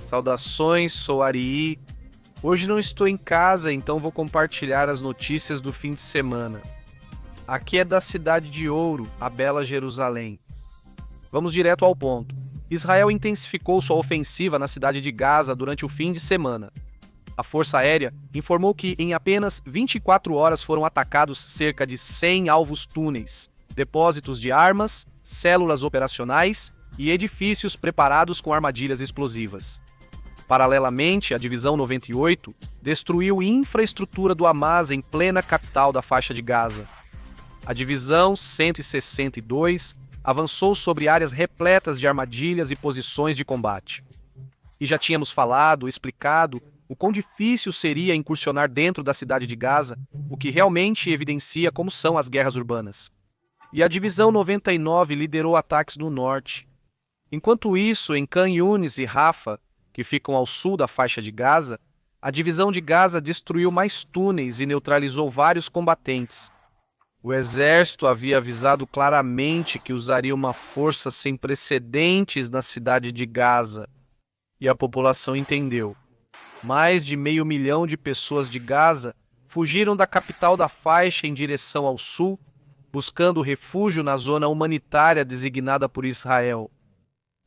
Saudações, sou Ari. Hoje não estou em casa, então vou compartilhar as notícias do fim de semana. Aqui é da cidade de Ouro, a bela Jerusalém. Vamos direto ao ponto. Israel intensificou sua ofensiva na cidade de Gaza durante o fim de semana. A Força Aérea informou que em apenas 24 horas foram atacados cerca de 100 alvos túneis, depósitos de armas, células operacionais e edifícios preparados com armadilhas explosivas. Paralelamente, a Divisão 98 destruiu infraestrutura do Hamas em plena capital da faixa de Gaza. A Divisão 162 avançou sobre áreas repletas de armadilhas e posições de combate. E já tínhamos explicado o quão difícil seria incursionar dentro da cidade de Gaza, o que realmente evidencia como são as guerras urbanas. E a Divisão 99 liderou ataques no norte. Enquanto isso, em Khan Yunis e Rafah, que ficam ao sul da faixa de Gaza, a Divisão de Gaza destruiu mais túneis e neutralizou vários combatentes. O exército havia avisado claramente que usaria uma força sem precedentes na cidade de Gaza. E a população entendeu. Mais de 500 mil de pessoas de Gaza fugiram da capital da faixa em direção ao sul, buscando refúgio na zona humanitária designada por Israel.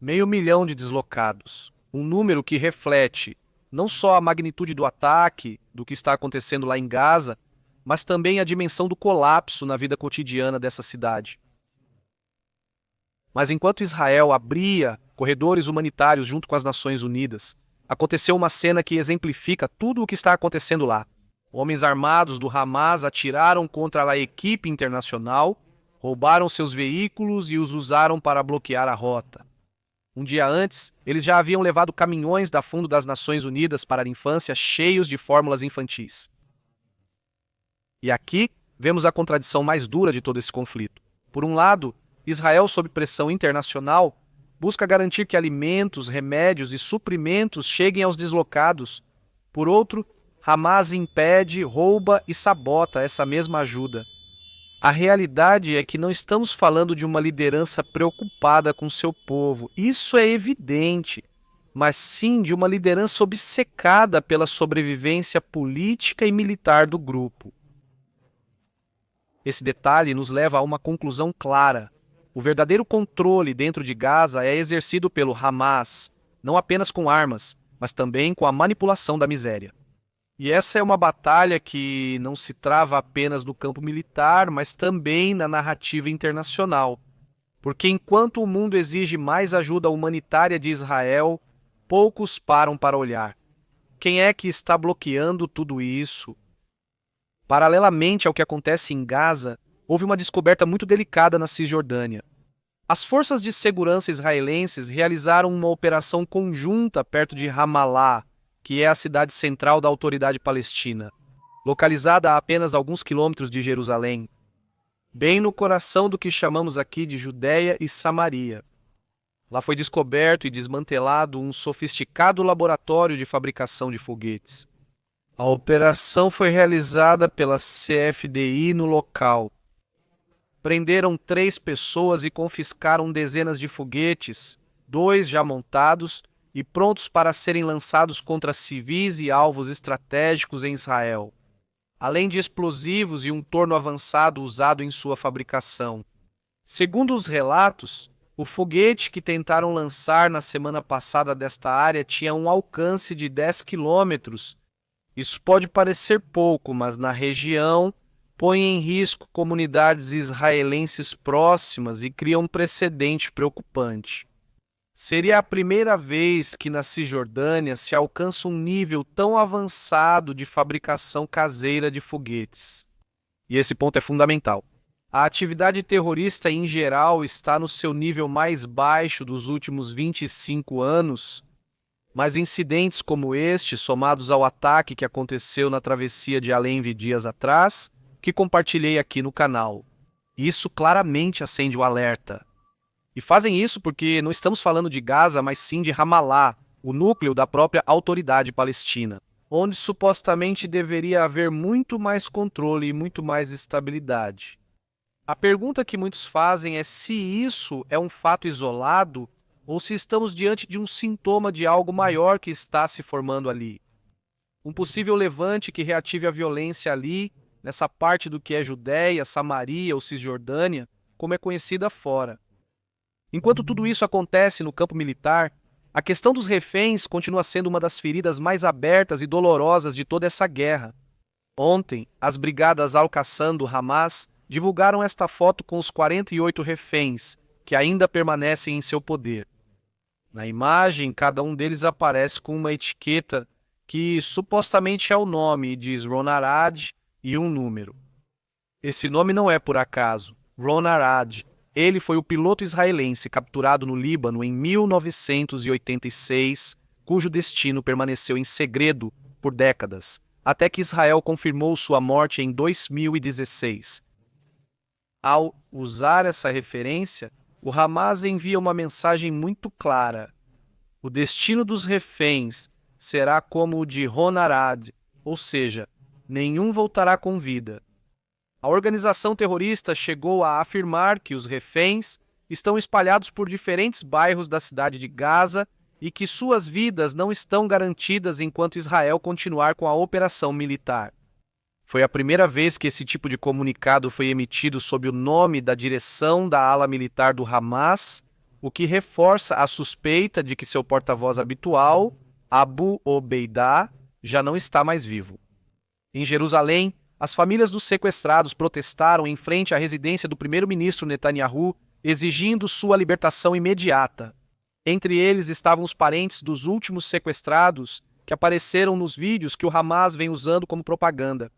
500 mil de deslocados, um número que reflete não só a magnitude do ataque, do que está acontecendo lá em Gaza, mas também a dimensão do colapso na vida cotidiana dessa cidade. Mas enquanto Israel abria corredores humanitários junto com as Nações Unidas, aconteceu uma cena que exemplifica tudo o que está acontecendo lá. Homens armados do Hamas atiraram contra a equipe internacional, roubaram seus veículos e os usaram para bloquear a rota. Um dia antes, eles já haviam levado caminhões da Fundo das Nações Unidas para a infância cheios de fórmulas infantis. E aqui vemos a contradição mais dura de todo esse conflito. Por um lado, Israel, sob pressão internacional, busca garantir que alimentos, remédios e suprimentos cheguem aos deslocados. Por outro, Hamas impede, rouba e sabota essa mesma ajuda. A realidade é que não estamos falando de uma liderança preocupada com seu povo, isso é evidente, mas sim de uma liderança obcecada pela sobrevivência política e militar do grupo. Esse detalhe nos leva a uma conclusão clara. O verdadeiro controle dentro de Gaza é exercido pelo Hamas, não apenas com armas, mas também com a manipulação da miséria. E essa é uma batalha que não se trava apenas no campo militar, mas também na narrativa internacional. Porque enquanto o mundo exige mais ajuda humanitária de Israel, poucos param para olhar. Quem é que está bloqueando tudo isso? Paralelamente ao que acontece em Gaza, houve uma descoberta muito delicada na Cisjordânia. As forças de segurança israelenses realizaram uma operação conjunta perto de Ramallah, que é a cidade central da Autoridade Palestina, localizada a apenas alguns quilômetros de Jerusalém, bem no coração do que chamamos aqui de Judéia e Samaria. Lá foi descoberto e desmantelado um sofisticado laboratório de fabricação de foguetes. A operação foi realizada pela CFDI no local. Prenderam 3 pessoas e confiscaram dezenas de foguetes, 2 já montados e prontos para serem lançados contra civis e alvos estratégicos em Israel, além de explosivos e um torno avançado usado em sua fabricação. Segundo os relatos, o foguete que tentaram lançar na semana passada desta área tinha um alcance de 10 quilômetros. Isso pode parecer pouco, mas na região põe em risco comunidades israelenses próximas e cria um precedente preocupante. Seria a primeira vez que na Cisjordânia se alcança um nível tão avançado de fabricação caseira de foguetes. E esse ponto é fundamental. A atividade terrorista em geral está no seu nível mais baixo dos últimos 25 anos, mas incidentes como este, somados ao ataque que aconteceu na travessia de Al-Envi dias atrás, que compartilhei aqui no canal, isso claramente acende o alerta. E fazem isso porque não estamos falando de Gaza, mas sim de Ramallah, o núcleo da própria Autoridade Palestina, onde supostamente deveria haver muito mais controle e muito mais estabilidade. A pergunta que muitos fazem é se isso é um fato isolado ou se estamos diante de um sintoma de algo maior que está se formando ali. Um possível levante que reative a violência ali, nessa parte do que é Judéia, Samaria ou Cisjordânia, como é conhecida fora. Enquanto tudo isso acontece no campo militar, a questão dos reféns continua sendo uma das feridas mais abertas e dolorosas de toda essa guerra. Ontem, as brigadas Al-Qassam do Hamas divulgaram esta foto com os 48 reféns, que ainda permanecem em seu poder. Na imagem, cada um deles aparece com uma etiqueta que supostamente é o nome e diz Ron Arad e um número. Esse nome não é por acaso. Ron Arad, ele foi o piloto israelense capturado no Líbano em 1986, cujo destino permaneceu em segredo por décadas, até que Israel confirmou sua morte em 2016. Ao usar essa referência, o Hamas envia uma mensagem muito clara. O destino dos reféns será como o de Ron Arad, ou seja, nenhum voltará com vida. A organização terrorista chegou a afirmar que os reféns estão espalhados por diferentes bairros da cidade de Gaza e que suas vidas não estão garantidas enquanto Israel continuar com a operação militar. Foi a primeira vez que esse tipo de comunicado foi emitido sob o nome da direção da ala militar do Hamas, o que reforça a suspeita de que seu porta-voz habitual, Abu Obeidá, já não está mais vivo. Em Jerusalém, as famílias dos sequestrados protestaram em frente à residência do primeiro-ministro Netanyahu, exigindo sua libertação imediata. Entre eles estavam os parentes dos últimos sequestrados que apareceram nos vídeos que o Hamas vem usando como propaganda.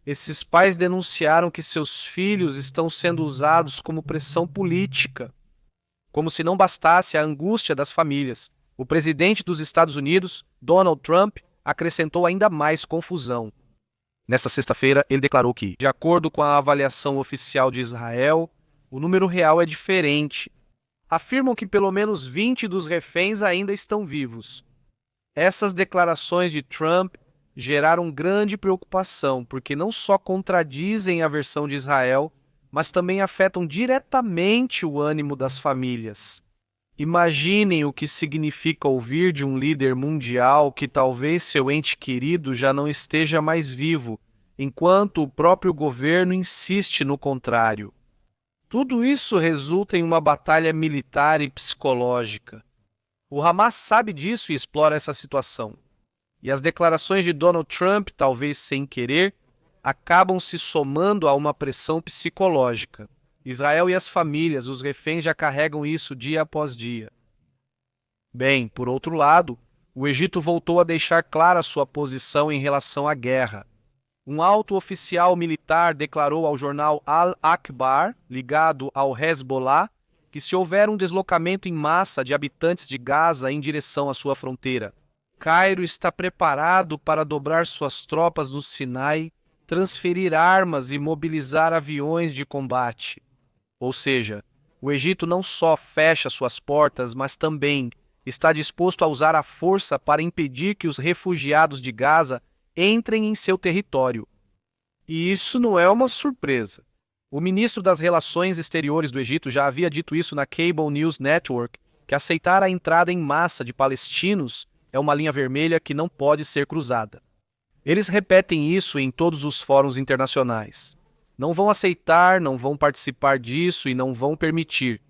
Esses pais denunciaram que seus filhos estão sendo usados como pressão política. Como se não bastasse a angústia das famílias, o presidente dos Estados Unidos, Donald Trump, acrescentou ainda mais confusão. Nesta sexta-feira, ele declarou que, de acordo com a avaliação oficial de Israel, o número real é diferente. Afirmam que pelo menos 20 dos reféns ainda estão vivos. Essas declarações de Trump geraram grande preocupação, porque não só contradizem a versão de Israel, mas também afetam diretamente o ânimo das famílias. Imaginem o que significa ouvir de um líder mundial que talvez seu ente querido já não esteja mais vivo, enquanto o próprio governo insiste no contrário. Tudo isso resulta em uma batalha militar e psicológica. O Hamas sabe disso e explora essa situação. E as declarações de Donald Trump, talvez sem querer, acabam se somando a uma pressão psicológica. Israel e as famílias, os reféns já carregam isso dia após dia. Bem, por outro lado, o Egito voltou a deixar clara sua posição em relação à guerra. Um alto oficial militar declarou ao jornal Al-Akhbar, ligado ao Hezbollah, que se houver um deslocamento em massa de habitantes de Gaza em direção à sua fronteira, Cairo está preparado para dobrar suas tropas no Sinai, transferir armas e mobilizar aviões de combate. Ou seja, o Egito não só fecha suas portas, mas também está disposto a usar a força para impedir que os refugiados de Gaza entrem em seu território. E isso não é uma surpresa. O ministro das Relações Exteriores do Egito já havia dito isso na Cable News Network, que aceitar a entrada em massa de palestinos é uma linha vermelha que não pode ser cruzada. Eles repetem isso em todos os fóruns internacionais. Não vão aceitar, não vão participar disso e não vão permitir.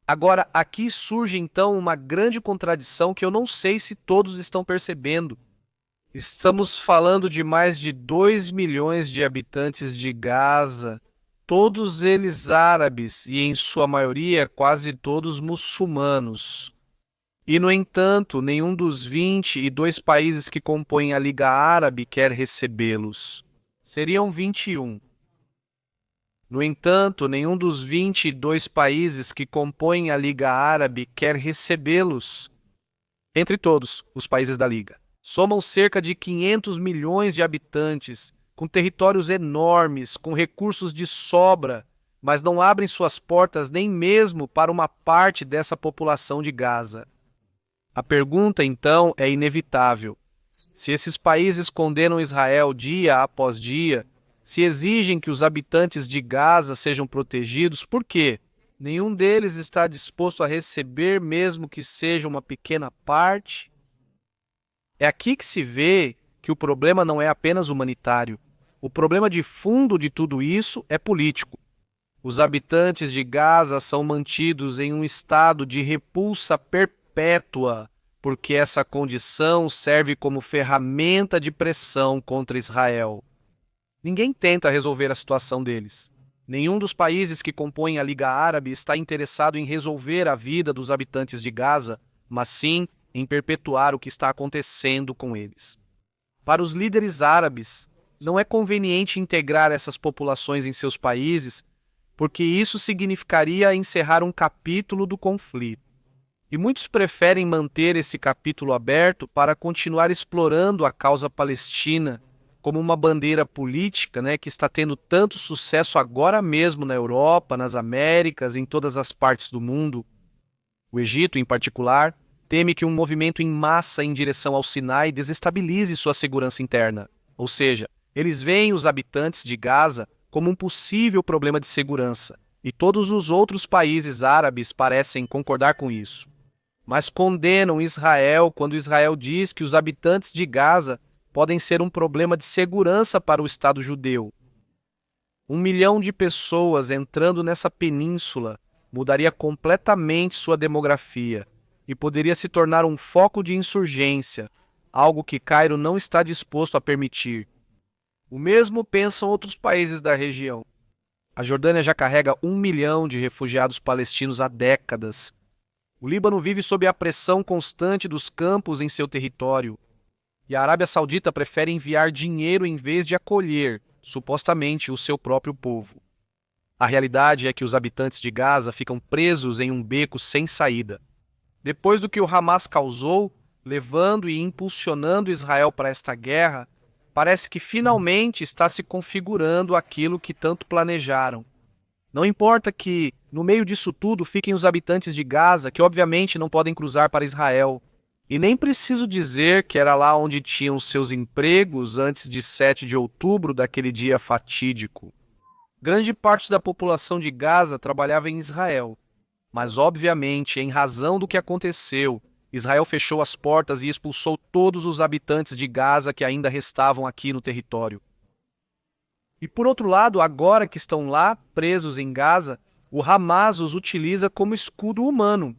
Agora, aqui surge então uma grande contradição que eu não sei se todos estão percebendo. Estamos falando de mais de 2 milhões de habitantes de Gaza, todos eles árabes e, em sua maioria, quase todos muçulmanos. E, no entanto, nenhum dos 22 países que compõem a Liga Árabe quer recebê-los. Seriam 21. No entanto, nenhum dos 22 países que compõem a Liga Árabe quer recebê-los. Entre todos os países da Liga, somam cerca de 500 milhões de habitantes, com territórios enormes, com recursos de sobra, mas não abrem suas portas nem mesmo para uma parte dessa população de Gaza. A pergunta, então, é inevitável. Se esses países condenam Israel dia após dia, se exigem que os habitantes de Gaza sejam protegidos, por quê? Nenhum deles está disposto a receber, mesmo que seja uma pequena parte. É aqui que se vê que o problema não é apenas humanitário. O problema de fundo de tudo isso é político. Os habitantes de Gaza são mantidos em um estado de repulsa perpétua, porque essa condição serve como ferramenta de pressão contra Israel. Ninguém tenta resolver a situação deles. Nenhum dos países que compõem a Liga Árabe está interessado em resolver a vida dos habitantes de Gaza, mas sim em perpetuar o que está acontecendo com eles. Para os líderes árabes, não é conveniente integrar essas populações em seus países, porque isso significaria encerrar um capítulo do conflito. E muitos preferem manter esse capítulo aberto para continuar explorando a causa palestina como uma bandeira política, que está tendo tanto sucesso agora mesmo na Europa, nas Américas, em todas as partes do mundo. O Egito, em particular, teme que um movimento em massa em direção ao Sinai desestabilize sua segurança interna. Ou seja, eles veem os habitantes de Gaza como um possível problema de segurança, e todos os outros países árabes parecem concordar com isso. Mas condenam Israel quando Israel diz que os habitantes de Gaza podem ser um problema de segurança para o Estado judeu. 1 milhão de pessoas entrando nessa península mudaria completamente sua demografia e poderia se tornar um foco de insurgência, algo que Cairo não está disposto a permitir. O mesmo pensam outros países da região. A Jordânia já carrega 1 milhão de refugiados palestinos há décadas. O Líbano vive sob a pressão constante dos campos em seu território. E a Arábia Saudita prefere enviar dinheiro em vez de acolher, supostamente, o seu próprio povo. A realidade é que os habitantes de Gaza ficam presos em um beco sem saída. Depois do que o Hamas causou, levando e impulsionando Israel para esta guerra, parece que finalmente está se configurando aquilo que tanto planejaram. Não importa que, no meio disso tudo, fiquem os habitantes de Gaza, que obviamente não podem cruzar para Israel. E nem preciso dizer que era lá onde tinham seus empregos antes de 7 de outubro, daquele dia fatídico. Grande parte da população de Gaza trabalhava em Israel. Mas, obviamente, em razão do que aconteceu, Israel fechou as portas e expulsou todos os habitantes de Gaza que ainda restavam aqui no território. E por outro lado, agora que estão lá, presos em Gaza, o Hamas os utiliza como escudo humano.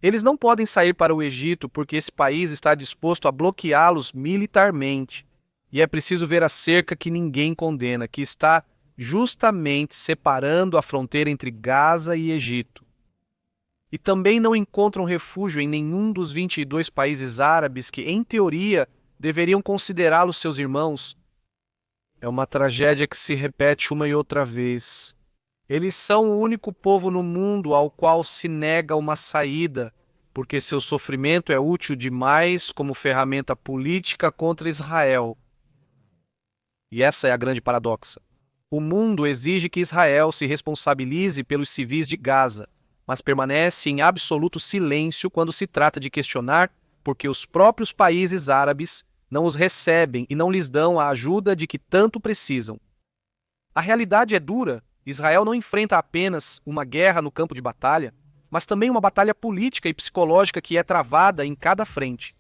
Eles não podem sair para o Egito porque esse país está disposto a bloqueá-los militarmente. E é preciso ver a cerca que ninguém condena, que está justamente separando a fronteira entre Gaza e Egito. E também não encontram refúgio em nenhum dos 22 países árabes que, em teoria, deveriam considerá-los seus irmãos. É uma tragédia que se repete uma e outra vez. Eles são o único povo no mundo ao qual se nega uma saída, porque seu sofrimento é útil demais como ferramenta política contra Israel. E essa é a grande paradoxa. O mundo exige que Israel se responsabilize pelos civis de Gaza, mas permanece em absoluto silêncio quando se trata de questionar porque os próprios países árabes não os recebem e não lhes dão a ajuda de que tanto precisam. A realidade é dura. Israel não enfrenta apenas uma guerra no campo de batalha, mas também uma batalha política e psicológica que é travada em cada frente.